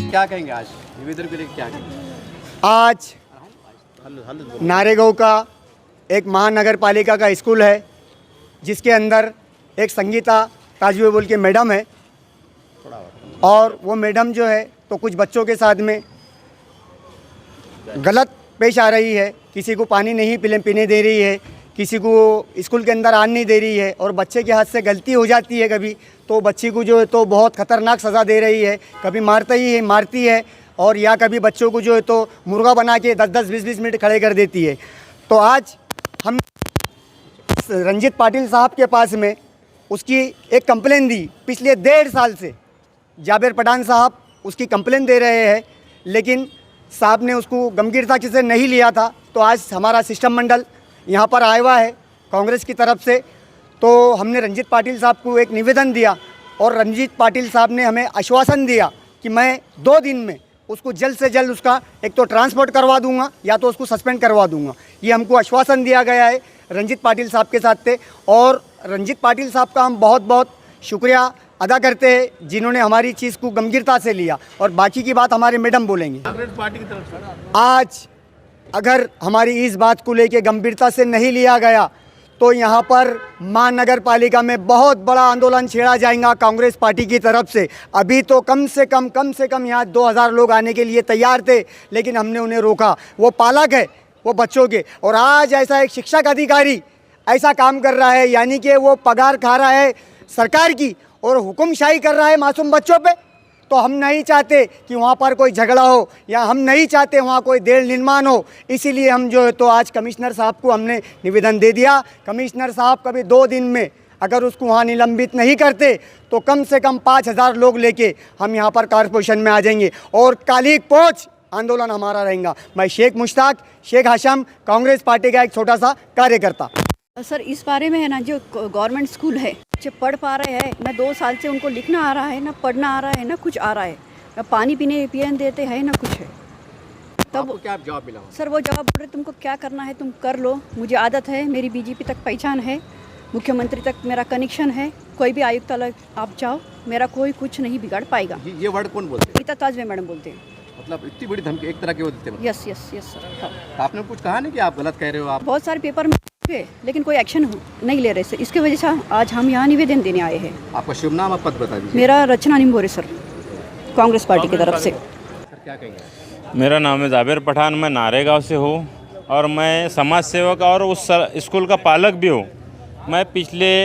क्या कहेंगे आज निवेदन को लेकर, क्या कहेंगे? आज नारेगांव का एक महानगर पालिका का स्कूल है जिसके अंदर एक संगीता ताजवे बोल के मैडम है, और वो मैडम जो है तो कुछ बच्चों के साथ में गलत पेश आ रही है। किसी को पानी नहीं पीने दे रही है, किसी को स्कूल के अंदर आने नहीं दे रही है, और बच्चे के हाथ से गलती हो जाती है कभी तो बच्ची को जो है तो बहुत ख़तरनाक सज़ा दे रही है। कभी मारती है और या कभी बच्चों को जो है तो मुर्गा बना के 10-10, 20-20 मिनट खड़े कर देती है। तो आज हम रंजीत पाटिल साहब के पास में उसकी एक कंप्लेन दी। पिछले 1.5 साल से जाबिर पठान साहब उसकी कंप्लेन दे रहे हैं, लेकिन साहब ने उसको गंभीरता से नहीं लिया था। तो आज हमारा सिस्टम मंडल यहाँ पर आया हुआ है कांग्रेस की तरफ से, तो हमने रंजीत पाटिल साहब को एक निवेदन दिया, और रंजीत पाटिल साहब ने हमें आश्वासन दिया कि मैं 2 दिन में उसको जल्द से जल्द उसका एक तो ट्रांसपोर्ट करवा दूंगा या तो उसको सस्पेंड करवा दूंगा। ये हमको आश्वासन दिया गया है रंजीत पाटिल साहब के साथ थे, और रंजीत पाटिल साहब का हम बहुत बहुत शुक्रिया अदा करते हैं जिन्होंने हमारी चीज़ को गंभीरता से लिया। और बाकी की बात हमारे मैडम बोलेंगे। कांग्रेस पार्टी की तरफ से आज अगर हमारी इस बात को लेके गंभीरता से नहीं लिया गया तो यहाँ पर महानगर पालिका में बहुत बड़ा आंदोलन छेड़ा जाएगा कांग्रेस पार्टी की तरफ से। अभी तो कम से कम यहाँ 2000 लोग आने के लिए तैयार थे, लेकिन हमने उन्हें रोका। वो पालक है वो बच्चों के, और आज ऐसा एक शिक्षक अधिकारी ऐसा काम कर रहा है, यानी कि वो पगार खा रहा है सरकार की और हुक्मशाही कर रहा है मासूम बच्चों पे। तो हम नहीं चाहते कि वहाँ पर कोई झगड़ा हो, या हम नहीं चाहते वहाँ कोई देर निर्माण हो। इसीलिए हम जो है तो आज कमिश्नर साहब को हमने निवेदन दे दिया। कमिश्नर साहब कभी 2 दिन में अगर उसको वहाँ निलंबित नहीं करते तो कम से कम 5000 लोग लेके हम यहाँ पर कॉर्पोरेशन में आ जाएंगे, और काली पोंछ आंदोलन हमारा रहेगा। मैं शेख मुश्ताक शेख हाशम, कांग्रेस पार्टी का एक छोटा सा कार्यकर्ता। सर, इस बारे में है ना, जो गवर्नमेंट स्कूल है बच्चे पढ़ पा रहे हैं ना, 2 साल से उनको लिखना आ रहा है ना, पढ़ना आ रहा है ना, कुछ आ रहा है ना, पानी पीने देते हैं ना कुछ है। तब क्या जवाब मिला? सर वो जवाब बोल रहे तुमको क्या करना है तुम कर लो, मुझे आदत है, मेरी बीजेपी तक पहचान है, मुख्यमंत्री तक मेरा कनेक्शन है, कोई भी आयुक्त आप जाओ, मेरा कोई कुछ नहीं बिगाड़ पाएगा। ये वर्ड कौन बोलते हैं? गीता ताजवे मैडम बोलते हैं। मतलब इतनी बड़ी धमकी एक तरह की वो देते हैं? Yes sir. हाँ। आपने कुछ कहा नहीं कि आप गलत कह रहे हो? आप बहुत सारे पेपर में लेकिन कोई एक्शन नहीं ले रहे सर, इसकी वजह से आज हम यहाँ निवेदन देने आए हैं। आपका शुभ नाम और पद बता दीजिए। मेरा रचना निम्बोरे सर, कांग्रेस पार्टी की तरफ से। सर क्या कहेंगे? मेरा नाम है जाबिर पठान, मैं नारेगांव से हूँ और मैं समाज सेवक और उस स्कूल का पालक भी हूँ। मैं पिछले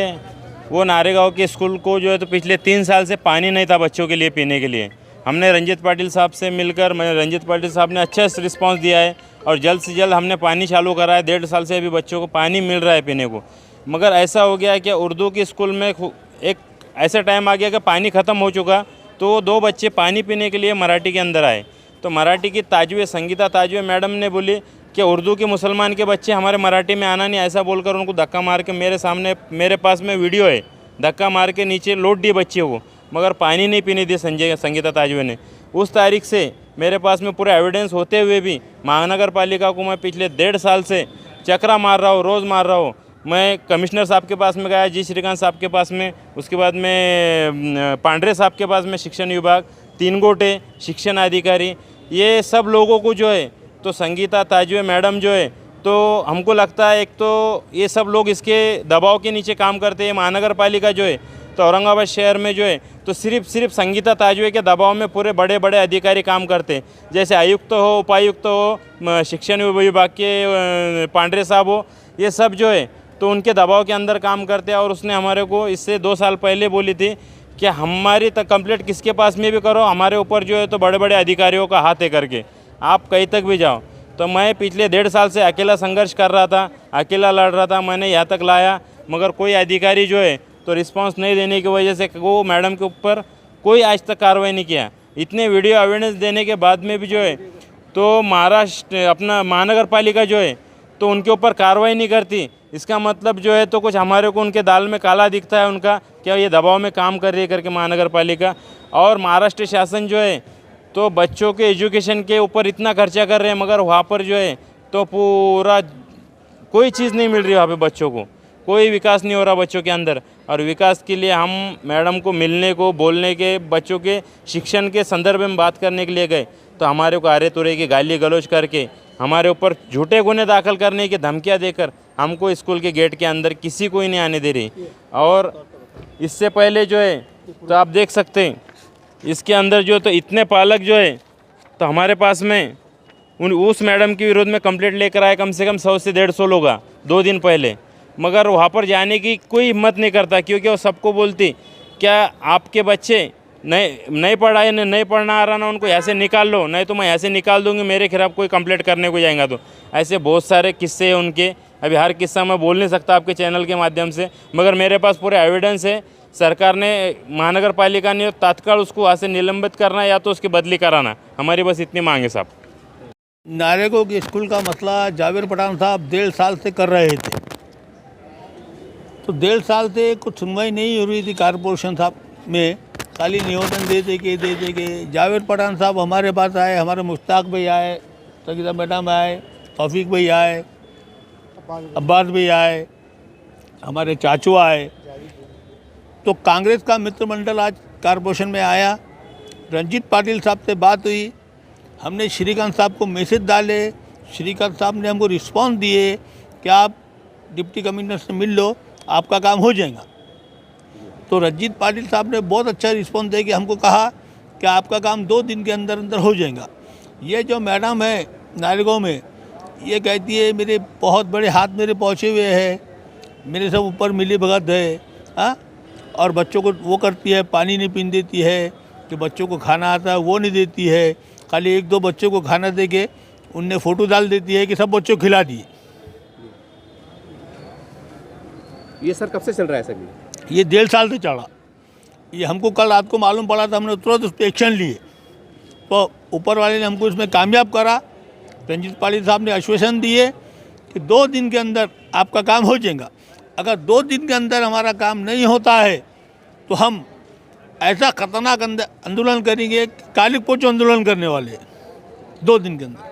वो नारेगांव के स्कूल को जो है तो पिछले 3 साल से पानी नहीं था बच्चों के लिए पीने के लिए। हमने रंजीत पाटिल साहब से मिलकर रंजीत पाटिल साहब ने अच्छा रिस्पांस दिया है और जल्द से जल्द हमने पानी चालू करा है। 1.5 साल से अभी बच्चों को पानी मिल रहा है पीने को। मगर ऐसा हो गया कि उर्दू के स्कूल में एक ऐसा टाइम आ गया कि पानी ख़त्म हो चुका, तो 2 बच्चे पानी पीने के लिए मराठी के अंदर आए। तो मराठी की ताजवे संगीता ताजवे मैडम ने बोली कि उर्दू के मुसलमान के बच्चे हमारे मराठी में आना नहीं, ऐसा बोलकर उनको धक्का मार के मेरे पास में वीडियो है, धक्का मार के नीचे लौट दिए बच्चे को, मगर पानी नहीं पीने दी संगीता ताजवे ने। उस तारीख से मेरे पास में पूरा एविडेंस होते हुए भी महानगर पालिका को मैं पिछले 1.5 साल से चक्रा मार रहा हूँ, रोज़ मार रहा हूँ। मैं कमिश्नर साहब के पास में गया, जी श्रीकांत साहब के पास में, उसके बाद में पांडरे साहब के पास में शिक्षण विभाग, 3 गोटे शिक्षण अधिकारी, ये सब लोगों को जो है तो संगीता ताजवे मैडम जो है तो हमको लगता है एक तो ये सब लोग इसके दबाव के नीचे काम करते हैं। महानगर पालिका जो है तो औरंगाबाद शहर में जो है तो सिर्फ संगीता ताजवे के दबाव में पूरे बड़े बड़े अधिकारी काम करते हैं, जैसे आयुक्त हो, उपायुक्त हो, शिक्षण विभाग के पांडरे साहब हो, ये सब जो है तो उनके दबाव के अंदर काम करते हैं। और उसने हमारे को इससे 2 साल पहले बोली थी कि हमारी कंप्लेंट किसके पास में भी करो, हमारे ऊपर जो है तो बड़े बड़े अधिकारियों का हाथ है करके, आप कहीं तक भी जाओ। तो मैं पिछले 1.5 साल से अकेला संघर्ष कर रहा था, अकेला लड़ रहा था, मैंने यहाँ तक लाया, मगर कोई अधिकारी जो है तो रिस्पांस नहीं देने की वजह से वो मैडम के ऊपर कोई आज तक कार्रवाई नहीं किया। इतने वीडियो अवेयरनेस देने के बाद में भी जो है तो महाराष्ट्र अपना महानगर पालिका जो है तो उनके ऊपर कार्रवाई नहीं करती। इसका मतलब जो है तो कुछ हमारे को उनके दाल में काला दिखता है उनका, क्या ये दबाव में काम कर रही है करके महानगर पालिका। और महाराष्ट्र शासन जो है तो बच्चों के एजुकेशन के ऊपर इतना खर्चा कर रहे हैं, मगर वहाँ पर जो है तो पूरा कोई चीज़ नहीं मिल रही, वहाँ पे बच्चों को कोई विकास नहीं हो रहा बच्चों के अंदर। और विकास के लिए हम मैडम को मिलने को, बोलने के, बच्चों के शिक्षण के संदर्भ में बात करने के लिए गए तो हमारे को आरे तुरे की गाली गलौज करके हमारे ऊपर झूठे गुने दाखिल करने की धमकियां देकर हमको स्कूल के गेट के अंदर किसी को ही नहीं आने दे रही। और इससे पहले जो है तो आप देख सकते हैं इसके अंदर जो तो इतने पालक जो है तो हमारे पास में उस मैडम के विरोध में कंप्लेंट लेकर आए कम से कम 100 से 150 लोग 2 दिन पहले, मगर वहाँ पर जाने की कोई हिम्मत नहीं करता क्योंकि वो सबको बोलती क्या आपके बच्चे नहीं पढ़ाए, नहीं पढ़ना आ रहा ना, उनको यहाँ से निकाल लो, नहीं तो मैं यहाँ से निकाल दूँगी, मेरे खिलाफ कोई कंप्लेंट करने को जाएगा। तो ऐसे बहुत सारे किस्से हैं उनके। अभी हर किस्सा मैं बोल नहीं सकता आपके चैनल के माध्यम से, मगर मेरे पास पूरे एविडेंस है। सरकार ने, महानगर पालिका ने तत्काल उसको वहाँ से निलंबित करना या तो उसकी बदली कराना, हमारी बस इतनी मांग है साहब। नारेगांव के स्कूल का मसला जावेद पठान साहब 1.5 साल से कर रहे थे, तो 1.5 साल से कुछ सुनवाई नहीं हो रही थी कारपोरेशन साहब में, खाली निवेदन दे के जावेद पठान साहब हमारे पास आए, हमारे मुश्ताक भाई आए, सगीदा मैडम आए, तौफीक भाई आए, अब्बास भाई आए, हमारे चाचू आए। तो कांग्रेस का मित्र मंडल आज कारपोरेशन में आया, रंजीत पाटिल साहब से बात हुई, हमने श्रीकांत साहब को मैसेज डाले, श्रीकांत साहब ने हमको रिस्पांस दिए कि आप डिप्टी कमिश्नर से मिल लो, आपका काम हो जाएगा। तो रंजीत पाटिल साहब ने बहुत अच्छा रिस्पांस दे के हमको कहा कि आपका काम 2 दिन के अंदर अंदर हो जाएगा। ये जो मैडम है नारेगांव में, ये कहती है मेरे बहुत बड़े हाथ मेरे पहुँचे हुए हैं, मेरे सब ऊपर मिली भगत है, हाँ, और बच्चों को वो करती है, पानी नहीं पीने देती है, कि बच्चों को खाना आता है वो नहीं देती है, खाली 1-2 बच्चों को खाना दे के उनने फ़ोटो डाल देती है कि सब बच्चों को खिला दिए। ये सर कब से चल रहा है सर? ये 1.5 साल से चढ़ा। ये हमको कल रात को मालूम पड़ा था, हमने तुरंत उस पर एक्शन लिए, तो ऊपर वाले ने हमको इसमें कामयाब करा। रंजीत पाटिल साहब ने आश्वासन दिए कि 2 दिन के अंदर आपका काम हो जाएगा। अगर 2 दिन के अंदर हमारा काम नहीं होता है तो हम ऐसा खतरनाक आंदोलन करेंगे, काली पोचो आंदोलन करने वाले 2 दिन के अंदर।